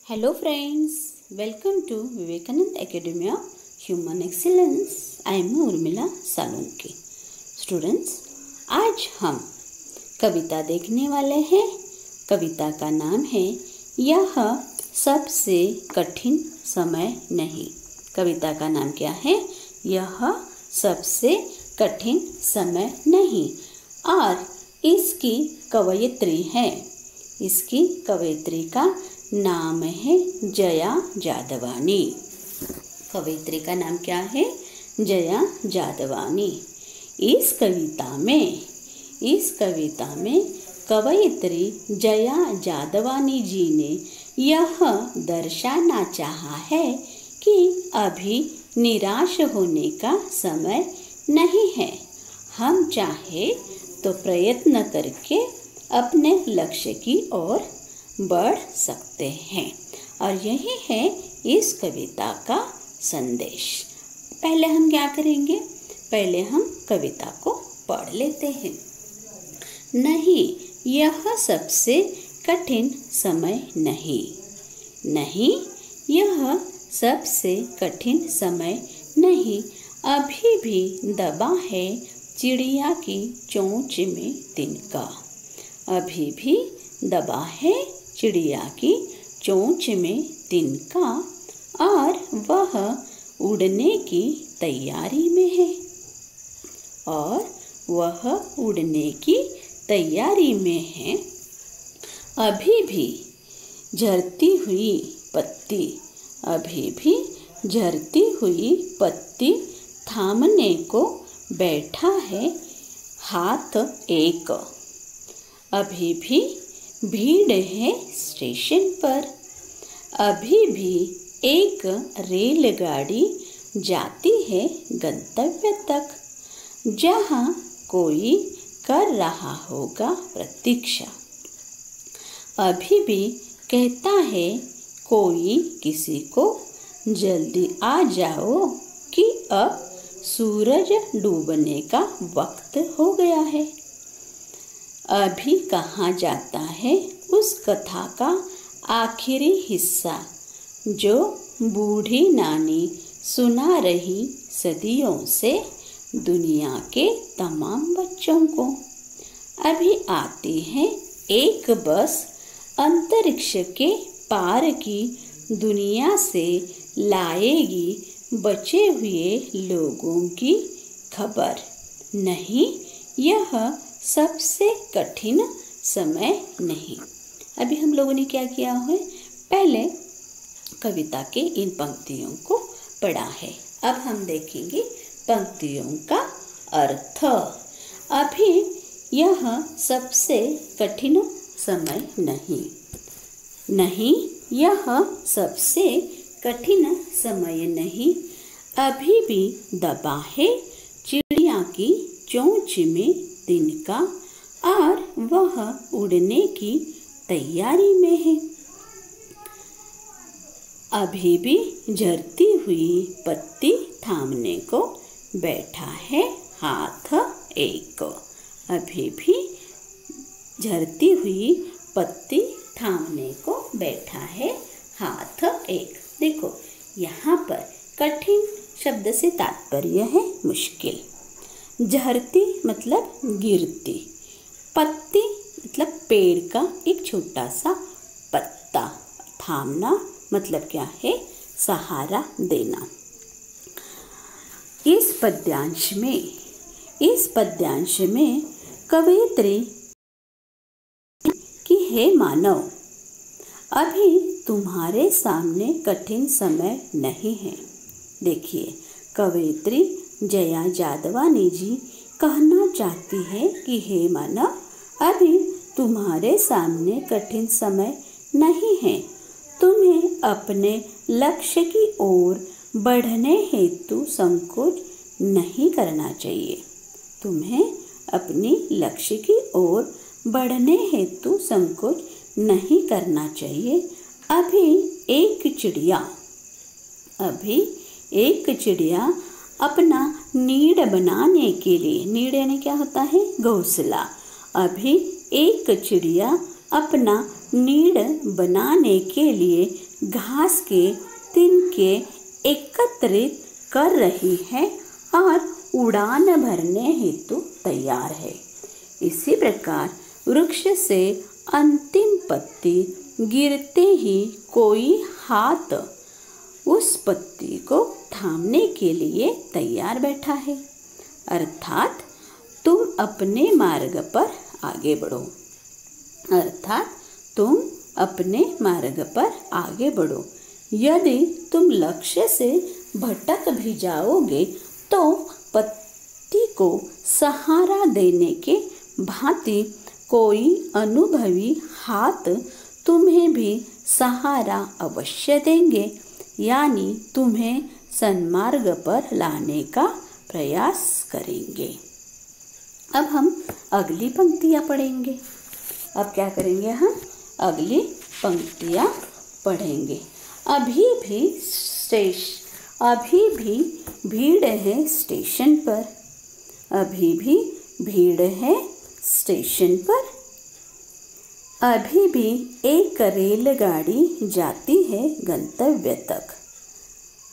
Hello friends, welcome to Vivekanand Academy of Human Excellence. I am Urmila Salunke. Students, आज हम कविता देखने वाले हैं. कविता का नाम है यह सबसे कठिन समय नहीं. कविता का नाम क्या है? यह सबसे कठिन समय नहीं. और इसकी कवयित्री है. इसकी कवयित्री का नाम है जया जादवानी. कवयित्री का नाम क्या है? जया जादवानी. इस कविता में कवयित्री जया जादवानी जी ने यह दर्शाना चाहा है कि अभी निराश होने का समय नहीं है. हम चाहे तो प्रयत्न करके अपने लक्ष्य की ओर बढ़ सकते हैं. और यही है इस कविता का संदेश. पहले हम क्या करेंगे? पहले हम कविता को पढ़ लेते हैं. नहीं, यह सबसे कठिन समय नहीं. नहीं, यह सबसे कठिन समय नहीं. अभी भी दबा है चिड़िया की चोंच में तिनका. अभी भी दबा है चिड़िया की चोंच में तिनका और वह उड़ने की तैयारी में है. और वह उड़ने की तैयारी में है. अभी भी झरती हुई पत्ती. अभी भी झरती हुई पत्ती थामने को बैठा है हाथ एक. अभी भी भीड़ है स्टेशन पर. अभी भी एक रेलगाड़ी जाती है गंतव्य तक, जहाँ कोई कर रहा होगा प्रतीक्षा. अभी भी कहता है कोई किसी को, जल्दी आ जाओ कि अब सूरज डूबने का वक्त हो गया है. अभी कहा जाता है उस कथा का आखिरी हिस्सा जो बूढ़ी नानी सुना रही सदियों से दुनिया के तमाम बच्चों को. अभी आती है एक बस अंतरिक्ष के पार की दुनिया से लाएगी बचे हुए लोगों की खबर. नहीं, यह सबसे कठिन समय नहीं. अभी हम लोगों ने क्या किया है? पहले कविता के इन पंक्तियों को पढ़ा है. अब हम देखेंगे पंक्तियों का अर्थ. अभी यह सबसे कठिन समय नहीं. नहीं, यह सबसे कठिन समय नहीं. अभी भी दबा है चिड़िया की चोंच में तिनका और वह उड़ने की तैयारी में है. अभी भी झरती हुई पत्ती थामने को बैठा है हाथ एक. अभी भी झरती हुई पत्ती थामने को बैठा है हाथ एक. देखो, यहाँ पर कठिन शब्द से तात्पर्य है मुश्किल. झरती मतलब गिरती. पत्ती मतलब पेड़ का एक छोटा सा पत्ता. थामना मतलब क्या है? सहारा देना. इस पद्यांश में कवयित्री कि हे मानव, अभी तुम्हारे सामने कठिन समय नहीं है. देखिए, कवयित्री जया जादवानी जी कहना चाहती है कि हे मानव, अभी तुम्हारे सामने कठिन समय नहीं है. तुम्हें अपने लक्ष्य की ओर बढ़ने हेतु संकोच नहीं करना चाहिए. तुम्हें अपनी लक्ष्य की ओर बढ़ने हेतु संकोच नहीं करना चाहिए. अभी एक चिड़िया अपना नीड़ बनाने के लिए, नीड़ यानी क्या होता है? घोंसला. अभी एक चिड़िया अपना नीड बनाने के लिए घास के तिनके एकत्रित कर रही है और उड़ान भरने हेतु तैयार है। इसी प्रकार वृक्ष से अंतिम पत्ती गिरते ही कोई हाथ उस पत्ती को थामने के लिए तैयार बैठा है, अर्थात तुम अपने मार्ग पर आगे बढ़ो। अर्थात तुम अपने मार्ग पर आगे बढ़ो। यदि तुम लक्ष्य से भटक भी जाओगे तो पत्ती को सहारा देने के भांति कोई अनुभवी हाथ तुम्हें भी सहारा अवश्य देंगे, यानी तुम्हें सन्मार्ग पर लाने का प्रयास करेंगे। अब हम अगली पंक्तियाँ पढ़ेंगे। अब क्या करेंगे? हम अगली पंक्तियाँ पढ़ेंगे। अभी भी भीड़ है स्टेशन पर। अभी भी भीड़ है स्टेशन पर। अभी भी एक रेलगाड़ी जाती है गंतव्य तक।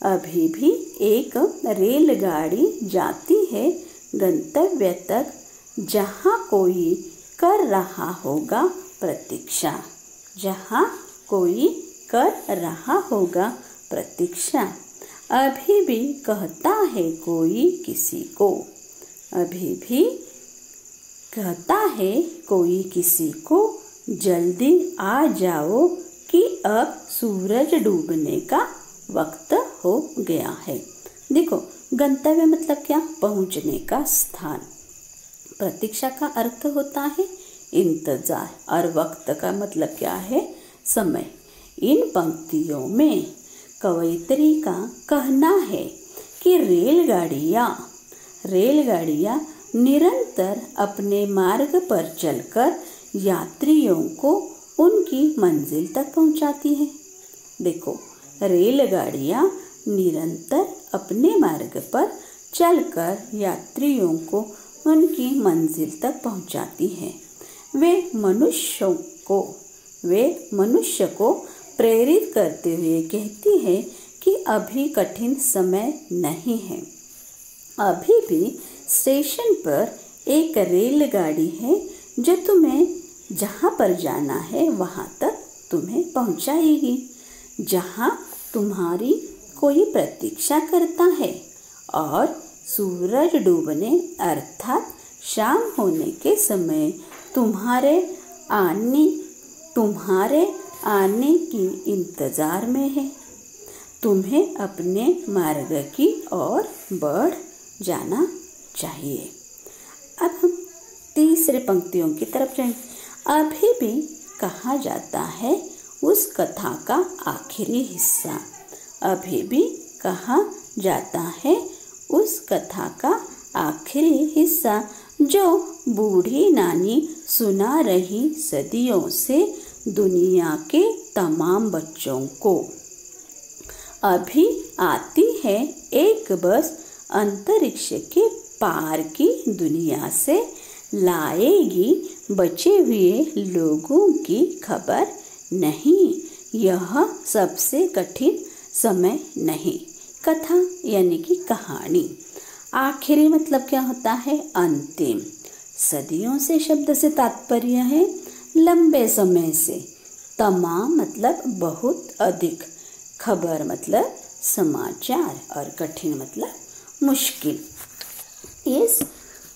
अभी भी एक रेलगाड़ी जाती है गंतव्य तक, जहाँ कोई कर रहा होगा प्रतीक्षा। जहाँ कोई कर रहा होगा प्रतीक्षा। अभी भी कहता है कोई किसी को। अभी भी कहता है कोई किसी को, जल्दी आ जाओ कि अब सूरज डूबने का वक्त हो गया है। देखो, गंतव्य मतलब क्या? पहुंचने का स्थान। प्रतीक्षा का अर्थ होता है इंतजार, और वक्त का मतलब क्या है? समय। इन पंक्तियों में कवयित्री का कहना है कि रेलगाड़ियाँ निरंतर अपने मार्ग पर चलकर यात्रियों को उनकी मंजिल तक पहुंचाती है। देखो, रेलगाड़ियाँ निरंतर अपने मार्ग पर चलकर यात्रियों को उनकी मंजिल तक पहुंचाती हैं। वे मनुष्य को प्रेरित करते हुए कहती है कि अभी कठिन समय नहीं है। अभी भी स्टेशन पर एक रेलगाड़ी है जो तुम्हें जहाँ पर जाना है वहाँ तक तुम्हें पहुँचाएगी, जहाँ तुम्हारी कोई प्रतीक्षा करता है। और सूरज डूबने अर्थात शाम होने के समय तुम्हारे आने की इंतज़ार में है। तुम्हें अपने मार्ग की ओर बढ़ जाना चाहिए। अब हम तीसरे पंक्तियों की तरफ जाएंगे। अभी भी कहा जाता है उस कथा का आखिरी हिस्सा। अभी भी कहा जाता है उस कथा का आखिरी हिस्सा, जो बूढ़ी नानी सुना रही सदियों से दुनिया के तमाम बच्चों को। अभी आती है एक बस अंतरिक्ष के पार की दुनिया से, लाएगी बचे हुए लोगों की खबर नहीं। यह सबसे कठिन समय नहीं। कथा यानी कि कहानी। आखिरी मतलब क्या होता है? अंतिम। सदियों से शब्द से तात्पर्य है लंबे समय से। तमाम मतलब बहुत अधिक। खबर मतलब समाचार, और कठिन मतलब मुश्किल। इस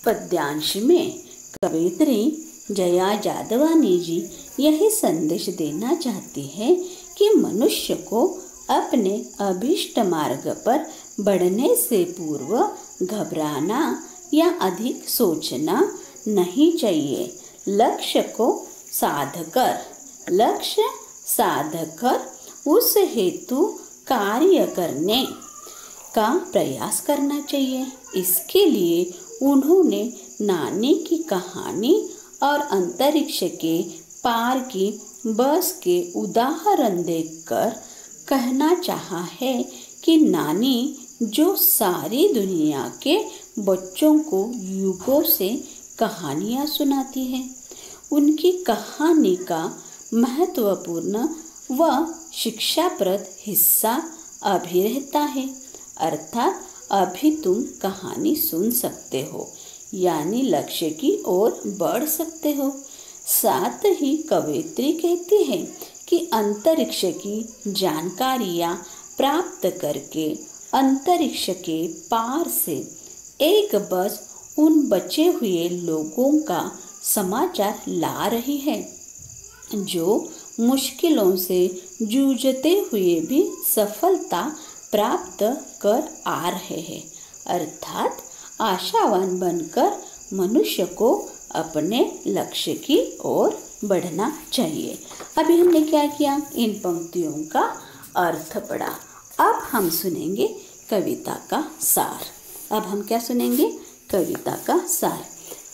पद्यांश में कवयित्री जया जादवानी जी यही संदेश देना चाहती है कि मनुष्य को अपने अभीष्ट मार्ग पर बढ़ने से पूर्व घबराना या अधिक सोचना नहीं चाहिए। लक्ष्य साधकर उस हेतु कार्य करने का प्रयास करना चाहिए। इसके लिए उन्होंने नानी की कहानी और अंतरिक्ष के पार की बस के उदाहरण देकर कहना चाहा है कि नानी जो सारी दुनिया के बच्चों को युगों से कहानियाँ सुनाती है, उनकी कहानी का महत्वपूर्ण व शिक्षाप्रद हिस्सा अभी रहता है, अर्थात अभी तुम कहानी सुन सकते हो, यानी लक्ष्य की ओर बढ़ सकते हो। साथ ही कवयित्री कहती है कि अंतरिक्ष की जानकारियाँ प्राप्त करके अंतरिक्ष के पार से एक बस उन बचे हुए लोगों का समाचार ला रही है जो मुश्किलों से जूझते हुए भी सफलता प्राप्त कर आ रहे हैं, अर्थात आशावान बनकर मनुष्य को अपने लक्ष्य की ओर बढ़ना चाहिए। अभी हमने क्या किया, इन पंक्तियों का अर्थ पढ़ा। अब हम सुनेंगे कविता का सार। अब हम क्या सुनेंगे, कविता का सार।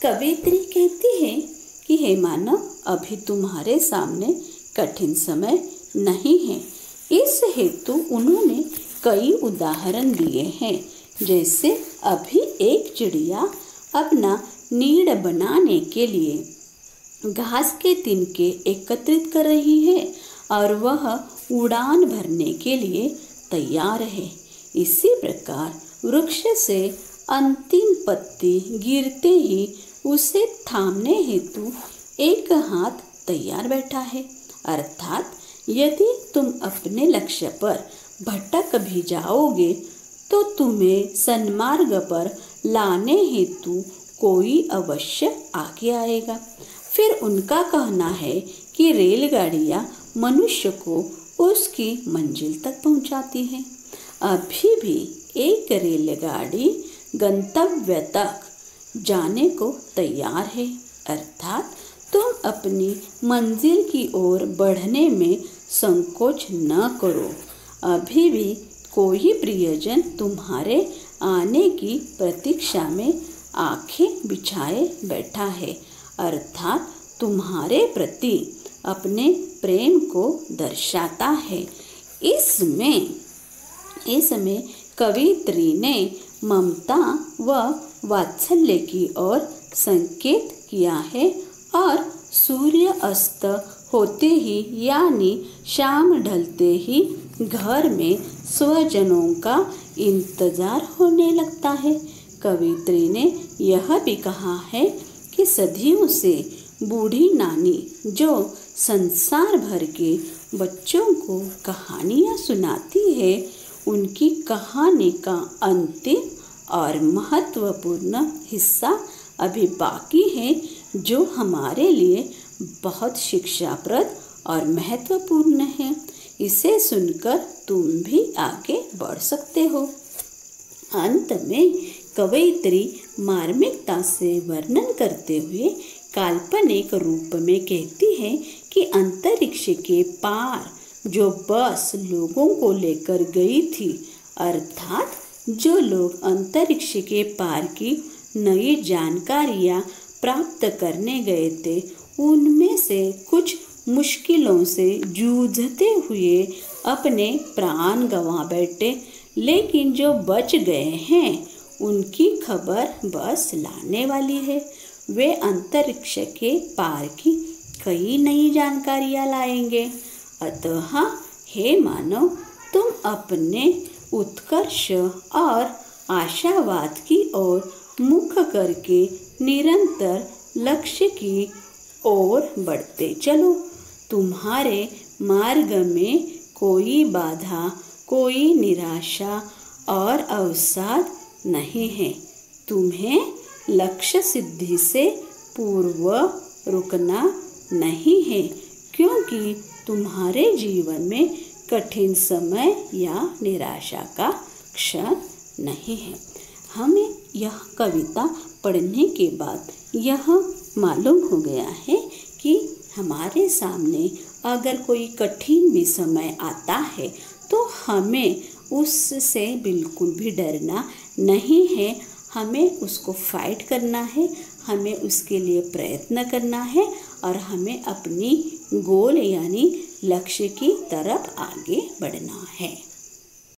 कवयित्री कहती है कि हे मानव, अभी तुम्हारे सामने कठिन समय नहीं है। इस हेतु उन्होंने कई उदाहरण दिए हैं, जैसे अभी एक चिड़िया अपना नीड़ बनाने के लिए घास के तिनके एकत्रित कर रही है और वह उड़ान भरने के लिए तैयार है। इसी प्रकार वृक्ष से अंतिम पत्ती गिरते ही उसे थामने हेतु एक हाथ तैयार बैठा है, अर्थात यदि तुम अपने लक्ष्य पर भटक भी जाओगे तो तुम्हें सन्मार्ग पर लाने हेतु कोई अवश्य आगे आएगा। फिर उनका कहना है कि रेलगाड़ियाँ मनुष्य को उसकी मंजिल तक पहुँचाती हैं। अभी भी एक रेलगाड़ी गंतव्य तक जाने को तैयार है, अर्थात तुम अपनी मंजिल की ओर बढ़ने में संकोच न करो। अभी भी कोई प्रियजन तुम्हारे आने की प्रतीक्षा में आंखें बिछाए बैठा है, अर्थात तुम्हारे प्रति अपने प्रेम को दर्शाता है। इसमें कवयित्री ने ममता व वात्सल्य की ओर संकेत किया है और सूर्य अस्त होते ही यानी शाम ढलते ही घर में स्वजनों का इंतजार होने लगता है। कवयित्री ने यह भी कहा है कि सदियों से बूढ़ी नानी जो संसार भर के बच्चों को कहानियाँ सुनाती है, उनकी कहानी का अंतिम और महत्वपूर्ण हिस्सा अभी बाकी है, जो हमारे लिए बहुत शिक्षाप्रद और महत्वपूर्ण है। इसे सुनकर तुम भी आगे बढ़ सकते हो। अंत में कवयित्री मार्मिकता से वर्णन करते हुए काल्पनिक रूप में कहती है कि अंतरिक्ष के पार जो बस लोगों को लेकर गई थी, अर्थात जो लोग अंतरिक्ष के पार की नई जानकारियाँ प्राप्त करने गए थे, उनमें से कुछ मुश्किलों से जूझते हुए अपने प्राण गंवा बैठे, लेकिन जो बच गए हैं उनकी खबर बस लाने वाली है। वे अंतरिक्ष के पार की कई नई जानकारियाँ लाएंगे। अतः हे मानव, तुम अपने उत्कर्ष और आशावाद की ओर मुख करके निरंतर लक्ष्य की ओर बढ़ते चलो। तुम्हारे मार्ग में कोई बाधा, कोई निराशा और अवसाद नहीं है। तुम्हें लक्ष्य सिद्धि से पूर्व रुकना नहीं है, क्योंकि तुम्हारे जीवन में कठिन समय या निराशा का क्षण नहीं है। हमें यह कविता पढ़ने के बाद यह मालूम हो गया है कि हमारे सामने अगर कोई कठिन भी समय आता है तो हमें उससे बिल्कुल भी डरना नहीं है। हमें उसको फाइट करना है, हमें उसके लिए प्रयत्न करना है और हमें अपनी गोल यानी लक्ष्य की तरफ आगे बढ़ना है।